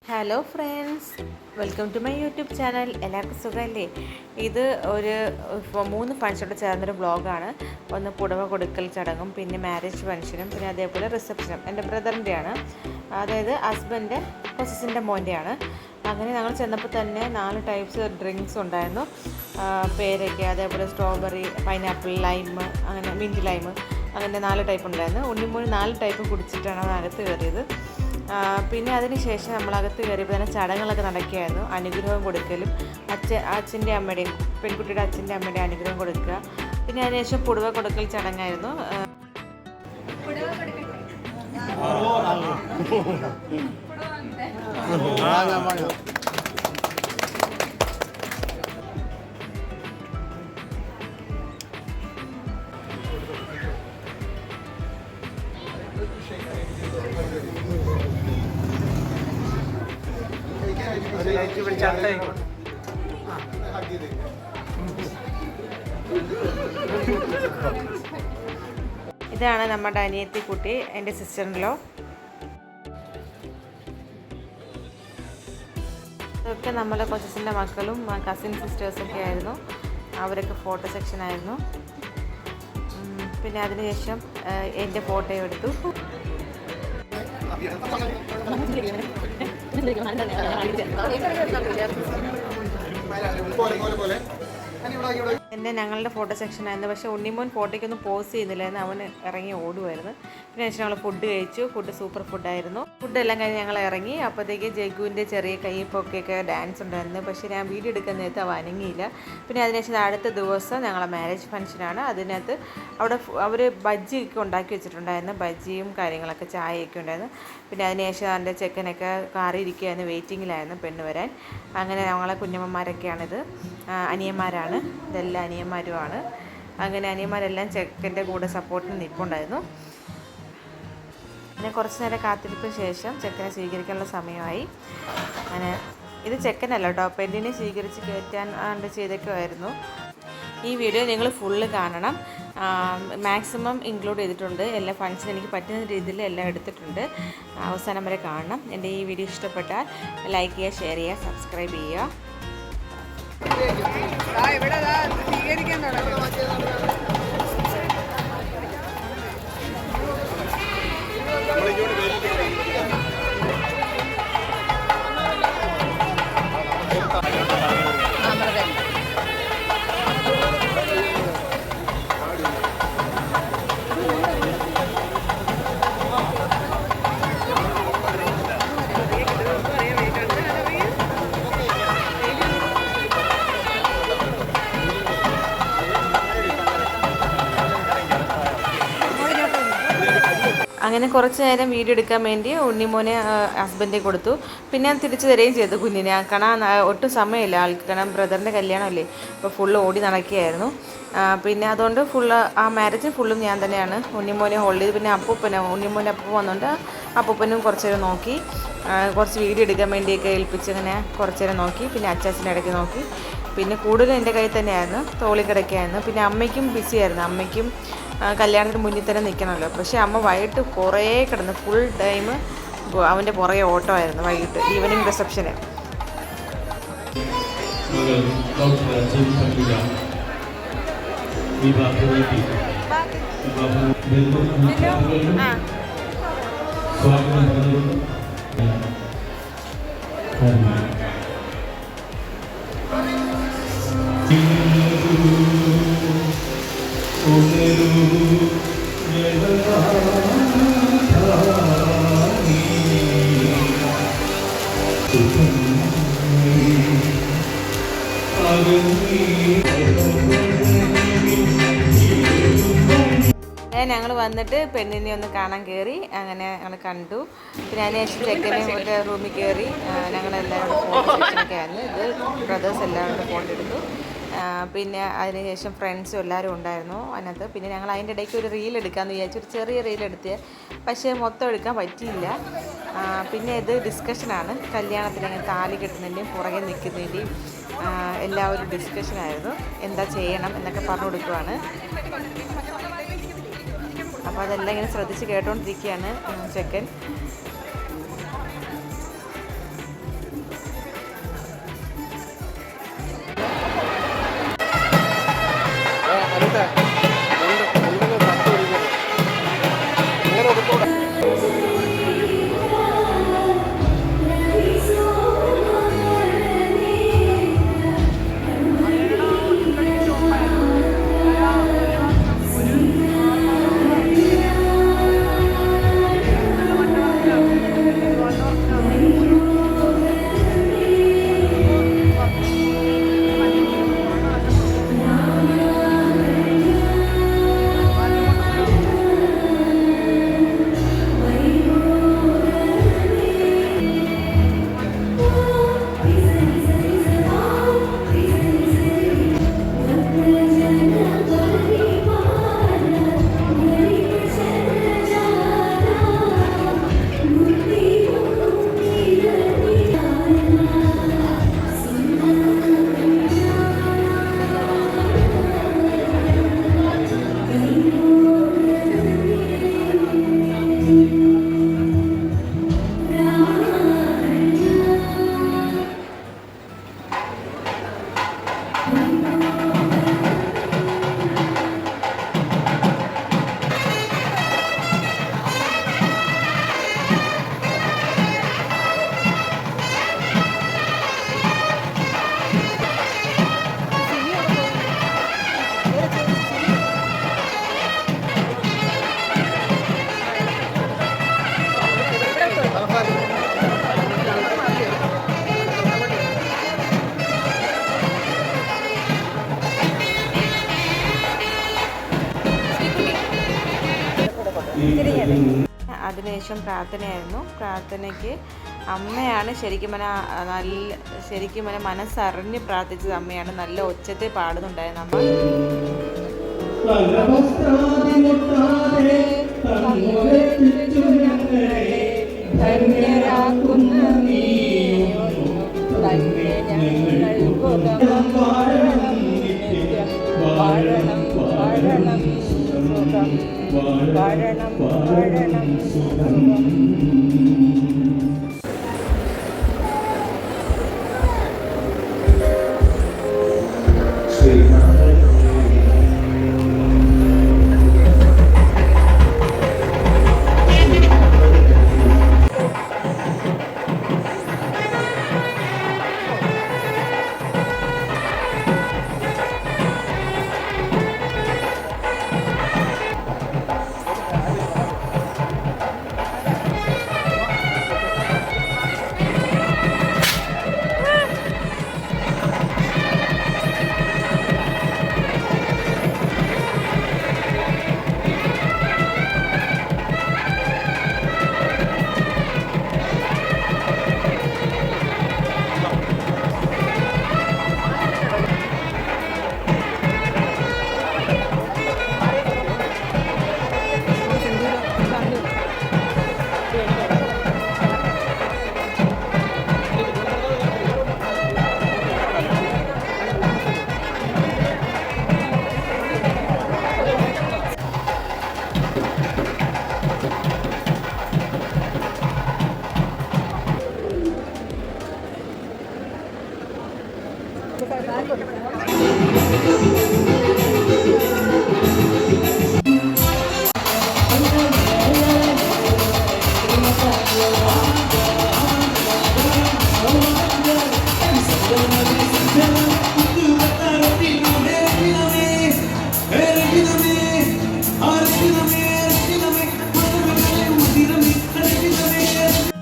Hello friends, welcome to my YouTube channel. എല്ലാവർക്കും സുഖമല്ലേ? ഇത് ഒരു 3 ഫംഗ്ഷനോട് ചേർന്നൊരു വ്ളോഗാണ്. ഒന്ന് പുടവ കൊടുക്കൽ ചടങ്ങും, പിന്നെ മാരേജ് ഫംഗ്ഷനും, പിന്നെ അതേപോലെ റിസപ്ഷനും. എൻ്റെ ബ്രദറിൻ്റെയാണ്, അതായത് ഹസ്ബൻഡ് കൊസിൻ്റെ മോൻ്റെയാണ്. അങ്ങനെ ഞങ്ങൾ ചെന്നപ്പോൾ തന്നെ 4 ടൈപ്സ് ഡ്രിങ്ക്സ് ഉണ്ടായിരുന്നു. പേരയ്ക്ക, അതേപോലെ സ്ട്രോബെറി, പൈനാപ്പിൾ, ലൈം, അങ്ങനെ മിൻറ്റ് ലൈം, അങ്ങനെ 4 ടൈപ്പ് ഉണ്ടായിരുന്നു. ഉണ്ണിമോൻ 4 ടൈപ്പ് കുടിച്ചിട്ടാണ് അതിനകത്ത് കയറിയത്. പിന്നെ അതിനുശേഷം നമ്മളകത്ത് കയറിയപ്പോൾ തന്നെ ചടങ്ങുകളൊക്കെ നടക്കുകയായിരുന്നു. അനുഗ്രഹം കൊടുക്കലും, അച്ഛൻ്റെ അമ്മയുടെയും പെൺകുട്ടിയുടെ അച്ഛൻ്റെ അമ്മയുടെയും അനുഗ്രഹം കൊടുക്കുക. പിന്നെ അതിനുശേഷം പുടവ കൊടുക്കൽ ചടങ്ങായിരുന്നു. ഇതാണ് നമ്മുടെ അനിയത്തി കുട്ടി, എൻ്റെ സിസ്റ്ററിലോ. ഇതൊക്കെ നമ്മുടെ കൊച്ചിൻ്റെ മക്കളും കസിൻ സിസ്റ്റേഴ്സൊക്കെ ആയിരുന്നു. അവരൊക്കെ ഫോട്ടോ സെക്ഷനായിരുന്നു. പിന്നെ അതിനുശേഷം എൻ്റെ ഫോട്ടോ എടുത്തു. ഞങ്ങളുടെ ഫോട്ടോ സെക്ഷനായിരുന്നു. പക്ഷേ ഉണ്ണിമോൻ ഫോട്ടോയ്ക്കൊന്നും പോസ് ചെയ്യുന്നില്ലായിരുന്നു, അവന് ഇറങ്ങി ഓടുമായിരുന്നു. പിന്നെ ഞങ്ങൾ ഫുഡ് കഴിച്ചു. ഫുഡ് സൂപ്പർ ഫുഡായിരുന്നു. ഫുഡെല്ലാം കഴിഞ്ഞ് ഞങ്ങൾ ഇറങ്ങി. അപ്പോഴത്തേക്ക് ജഗ്ഗുവിൻ്റെ ചെറിയ കൈപ്പൊക്കെയൊക്കെ ഡാൻസ് ഉണ്ടായിരുന്നു. പക്ഷേ ഞാൻ വീഡിയോ എടുക്കുന്ന നേരത്ത് അവ അനങ്ങിയില്ല. പിന്നെ അതിനുശേഷം അടുത്ത ദിവസം ഞങ്ങളെ മാരേജ് ഫംഗ്ഷനാണ്. അതിനകത്ത് അവിടെ അവർ ബജ്ജിയൊക്കെ ഉണ്ടാക്കി വെച്ചിട്ടുണ്ടായിരുന്നു. ബജ്ജിയും കാര്യങ്ങളൊക്കെ, ചായയൊക്കെ ഉണ്ടായിരുന്നു. പിന്നെ അതിനുശേഷം എൻ്റെ ചെക്കനൊക്കെ കാറിൽ ഇരിക്കുകയായിരുന്നു, വെയിറ്റിങ്ങിലായിരുന്നു പെണ്ണ് വരാൻ. അങ്ങനെ ഞങ്ങളെ കുഞ്ഞമ്മമാരൊക്കെയാണിത്, അനിയന്മാരാണ്, ഇതെല്ലാം അനിയന്മാരുമാണ്. അങ്ങനെ അനിയന്മാരെല്ലാം ചെക്കൻ്റെ കൂടെ സപ്പോർട്ടിന് നിൽപ്പുണ്ടായിരുന്നു. പിന്നെ കുറച്ച് നേരം കാത്തിരിപ്പിന് ശേഷം ചെക്കനെ സ്വീകരിക്കാനുള്ള സമയമായി. അങ്ങനെ ഇത് ചെക്കനല്ല കേട്ടോ, പെണ്ണിനെ സ്വീകരിച്ച് കയറ്റാൻ ചെയ്തൊക്കെയായിരുന്നു. ഈ വീഡിയോ നിങ്ങൾ ഫുള്ള് കാണണം. മാക്സിമം ഇൻക്ലൂഡ് ചെയ്തിട്ടുണ്ട്. എല്ലാ ഫംഗ്ഷനും എനിക്ക് പറ്റുന്ന രീതിയിൽ എല്ലാം എടുത്തിട്ടുണ്ട്. അവസാനം വരെ കാണണം. എൻ്റെ ഈ വീഡിയോ ഇഷ്ടപ്പെട്ടാൽ ലൈക്ക് ചെയ്യുക, ഷെയർ ചെയ്യുക, സബ്സ്ക്രൈബ് ചെയ്യുക. അങ്ങനെ കുറച്ച് നേരം വീഡിയോ എടുക്കാൻ വേണ്ടി ഉണ്ണിമോനെ ഹസ്ബൻഡിനെ കൊടുത്തു. പിന്നെ ഞാൻ തിരിച്ചു തരികയും ചെയ്തു കുഞ്ഞിനെ. കാരണം ഒട്ടും സമയമില്ല ആൾക്ക്, കാരണം ബ്രദറിൻ്റെ കല്യാണമല്ലേ, അപ്പോൾ ഫുള്ള് ഓടി നടക്കുകയായിരുന്നു. പിന്നെ അതുകൊണ്ട് ആ മാരേജ് ഫുള്ളും ഞാൻ തന്നെയാണ് ഉണ്ണിമോനെ ഹോൾഡ് ചെയ്ത്. പിന്നെ ഉണ്ണിമോനെ അപ്പൂപ്പൻ വന്നുകൊണ്ട് അപ്പൂപ്പനും കുറച്ച് നേരം നോക്കി, കുറച്ച് വീഡിയോ എടുക്കാൻ വേണ്ടിയൊക്കെ ഏൽപ്പിച്ച് അങ്ങനെ കുറച്ച് നേരം നോക്കി. പിന്നെ അച്ചാച്ചൻ്റെ ഇടയ്ക്ക് നോക്കി. പിന്നെ കൂടുതലും എൻ്റെ കയ്യിൽ തന്നെയായിരുന്നു, തോളി കിടക്കുകയായിരുന്നു. പിന്നെ അമ്മയ്ക്കും ബിസിയായിരുന്നു. അമ്മയ്ക്കും കല്യാണത്തിന് മുന്നിൽ തന്നെ നിൽക്കണമല്ലോ. പക്ഷേ അമ്മ വൈകിട്ട് കുറേ കിടന്ന് ഫുൾ ടൈം അവൻ്റെ പുറകെ ഓട്ടമായിരുന്നു. വൈകിട്ട് ഈവനിങ് റിസപ്ഷന്. ഞങ്ങൾ വന്നിട്ട് പെണ്ണിനെ ഒന്ന് കാണാൻ കയറി. അങ്ങനെ ഞങ്ങൾ കണ്ടു. പിന്നെ അതിനുശേഷം ചെക്കനെ ഒരു റൂമിൽ കയറി. ഞങ്ങളെല്ലാവരും ഫോട്ടോ സെക്ഷനൊക്കെ ആയിരുന്നു. ഇത് ബ്രദേഴ്സ് എല്ലാവരും ഫോട്ടോ എടുത്തു. പിന്നെ അതിനുശേഷം ഫ്രണ്ട്സും എല്ലാവരും ഉണ്ടായിരുന്നു അതിനകത്ത്. പിന്നെ ഞങ്ങൾ അതിൻ്റെ ഇടയ്ക്ക് ഒരു റീൽ എടുക്കാമെന്ന് വിചാരിച്ചു, ഒരു ചെറിയ റീൽ എടുത്ത്. പക്ഷേ മൊത്തം എടുക്കാൻ പറ്റിയില്ല. പിന്നെ ഇത് ഡിസ്കഷനാണ്, കല്യാണത്തിന് അങ്ങനെ താലി കെട്ടുന്നതിൻ്റെയും പുറകെ നിൽക്കുന്നതിൻ്റെയും എല്ലാവരും ഡിസ്കഷനായിരുന്നു. എന്താ ചെയ്യണം എന്നൊക്കെ പറഞ്ഞു കൊടുക്കുവാണ്. അപ്പോൾ അതെല്ലാം ഇങ്ങനെ ശ്രദ്ധിച്ച് കേട്ടോണ്ടിരിക്കുകയാണ് ചെക്കൻ. അതിനുശേഷം പ്രാർത്ഥനയായിരുന്നു. പ്രാർത്ഥനയ്ക്ക് അമ്മയാണ് ശരിക്കും മനസ്സറിഞ്ഞ് പ്രാർത്ഥിച്ചത്. അമ്മയാണ് നല്ല ഒച്ചത്തിൽ പാടുന്നുണ്ടായിരുന്നു അമ്മ.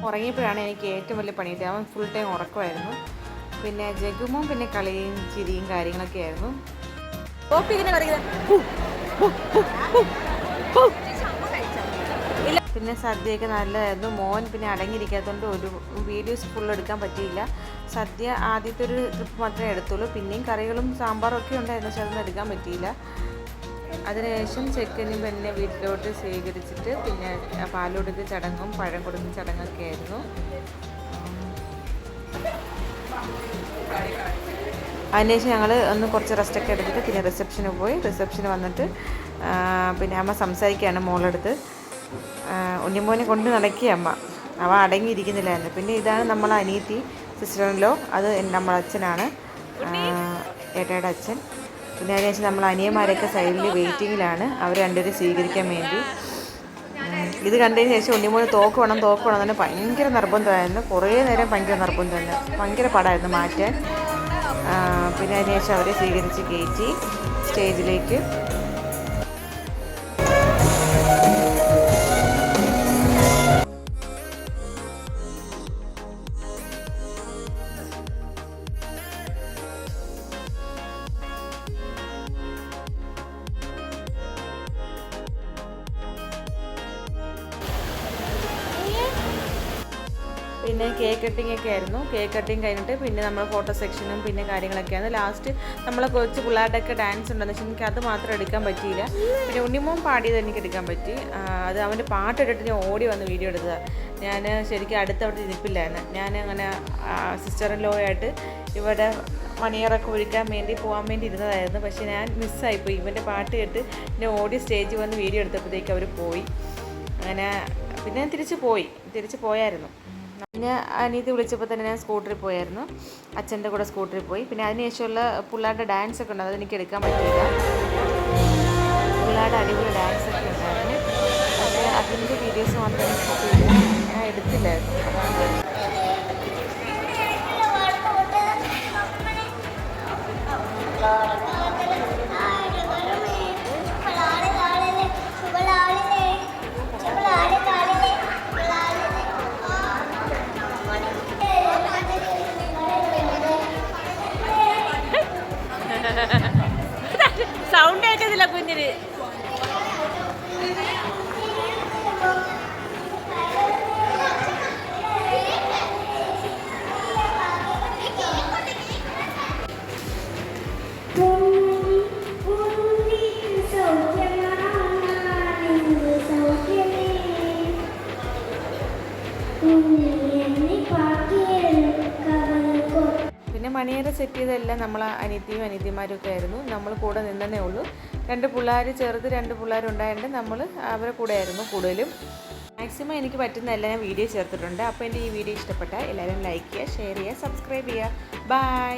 ഉറങ്ങിയപ്പോഴാണ് എനിക്ക് ഏറ്റവും വലിയ പണിയിട്ട്. അവൻ ഫുൾ ടൈം ഉറക്കമായിരുന്നു. പിന്നെ ജഗുമും പിന്നെ കളിയും ചിരിയും കാര്യങ്ങളൊക്കെ ആയിരുന്നു. പിന്നെ സദ്യയൊക്കെ നല്ലതായിരുന്നു. മോൻ പിന്നെ അടങ്ങിയിരിക്കാത്തതുകൊണ്ട് ഒരു വീഡിയോസ് ഫുൾ എടുക്കാൻ പറ്റിയില്ല. സദ്യ ആദ്യത്തെ ഒരു ട്രിപ്പ് മാത്രമേ എടുത്തുള്ളൂ. പിന്നെയും കറികളും സാമ്പാറും ഒക്കെ ഉണ്ടായിരുന്നു, പക്ഷെ അതൊന്നും എടുക്കാൻ പറ്റിയില്ല. അതിനുശേഷം ചെക്കനും പെണ്ണിനെ വീട്ടിലോട്ട് സ്വീകരിച്ചിട്ട് പിന്നെ പാലൊടുക്ക് ചടങ്ങും പഴം കൊടുക്കുന്ന ചടങ്ങൊക്കെ ആയിരുന്നു. അതിനുശേഷം ഞങ്ങൾ ഒന്ന് കുറച്ച് റെസ്റ്റൊക്കെ എടുത്തിട്ട് പിന്നെ റിസപ്ഷന് പോയി. റിസപ്ഷന് വന്നിട്ട് പിന്നെ അമ്മ സംസാരിക്കുകയാണ് മോളെടുത്ത്. ഉണ്ണിമോനെ കൊണ്ട് നടക്കിയ അമ്മ, അവ അടങ്ങിയിരിക്കുന്നില്ലായിരുന്നു. പിന്നെ ഇതാണ് നമ്മളെ അനിയത്തി, സിസ്റ്ററിലോ, അത് നമ്മളെ അച്ഛനാണ്, ഏട്ടയുടെ അച്ഛൻ. പിന്നെ അതിനുശേഷം നമ്മൾ അനിയന്മാരൊക്കെ സൈഡിൽ വെയിറ്റിങ്ങിലാണ്, അവർ രണ്ടുപേരും സ്വീകരിക്കാൻ വേണ്ടി. ഇത് കണ്ടതിന് ശേഷം ഉണ്ണിമോന് തോക്ക് വേണം തന്നെ ഭയങ്കര നിർബന്ധമായിരുന്നു. കുറേ നേരം ഭയങ്കര നിർബന്ധം തന്നെ, ഭയങ്കര പാടായിരുന്നു മാറ്റാൻ. പിന്നെ അതിനുശേഷം അവരെ സ്വീകരിച്ച് കയറ്റി സ്റ്റേജിലേക്ക്. പിന്നെ കേക്ക് കട്ടിംഗ് ഒക്കെ ആയിരുന്നു. കേക്ക് കട്ടിങ് കഴിഞ്ഞിട്ട് പിന്നെ നമ്മൾ ഫോട്ടോ സെക്ഷനും പിന്നെ കാര്യങ്ങളൊക്കെയാണ്. ലാസ്റ്റ് നമ്മളെ കൊച്ചു പിള്ളേരുടെയൊക്കെ ഡാൻസ് ഉണ്ടെന്ന് വെച്ചാൽ എനിക്ക് അത് മാത്രം എടുക്കാൻ പറ്റിയില്ല. പിന്നെ ഉണ്ണിമോൻ പാടിയത് എനിക്ക് എടുക്കാൻ പറ്റി. അത് അവൻ്റെ പാട്ടിട്ടിട്ട് ഞാൻ ഓടി വന്ന് വീഡിയോ എടുത്തതാണ്. ഞാൻ ശരിക്കും അടുത്തവിടെ ഇരിപ്പില്ലായിരുന്നു. ഞാൻ അങ്ങനെ സിസ്റ്ററിലോ ആയിട്ട് ഇവിടെ മണിയറൊക്കെ ഒഴിക്കാൻ വേണ്ടി പോകാൻ വേണ്ടി ഇരുന്നതായിരുന്നു. പക്ഷേ ഞാൻ മിസ്സായിപ്പോയി. ഇവൻ്റെ പാട്ട് കേട്ട് ഞാൻ ഓടി സ്റ്റേജിൽ വന്ന് വീഡിയോ എടുത്തപ്പോഴത്തേക്ക് അവർ പോയി. അങ്ങനെ പിന്നെ തിരിച്ച് പോയായിരുന്നു. പിന്നെ അനിയത്തി വിളിച്ചപ്പോൾ തന്നെ ഞാൻ സ്കൂട്ടറിൽ പോയായിരുന്നു, അച്ഛൻ്റെ കൂടെ സ്കൂട്ടറിൽ പോയി. പിന്നെ അതിനുശേഷമുള്ള പിള്ളേരുടെ ഡാൻസൊക്കെ ഉണ്ട്, അതെനിക്ക് എടുക്കാൻ പറ്റിയില്ല. പിള്ളേരുടെ അടിപൊളി ഡാൻസൊക്കെ ഉണ്ടായിരുന്നു, പക്ഷേ അതിൻ്റെ വീഡിയോസ് മാത്രമേ ഞാൻ എടുത്തില്ലായിരുന്നു. സൗണ്ട് കേൾക്കുന്നില്ല കുഞ്ഞിന്. മണിയറ സെറ്റ് ചെയ്തതെല്ലാം നമ്മൾ അനിയത്തിയും അനിയത്തിമാരും ഒക്കെ ആയിരുന്നു. നമ്മൾ കൂടെ നിന്നേ ഉള്ളൂ. 2 പിള്ളേർ, ചെറുത് 2 പിള്ളേരുണ്ടായതുകൊണ്ട് നമ്മൾ അവരുടെ കൂടെ ആയിരുന്നു കൂടുതലും. മാക്സിമം എനിക്ക് പറ്റുന്ന എല്ലാം ഞാൻ വീഡിയോ ചേർത്തിട്ടുണ്ട്. അപ്പോൾ എൻ്റെ ഈ വീഡിയോ ഇഷ്ടപ്പെട്ടാൽ എല്ലാവരും ലൈക്ക് ചെയ്യുക, ഷെയർ ചെയ്യുക, സബ്സ്ക്രൈബ് ചെയ്യുക. ബൈ.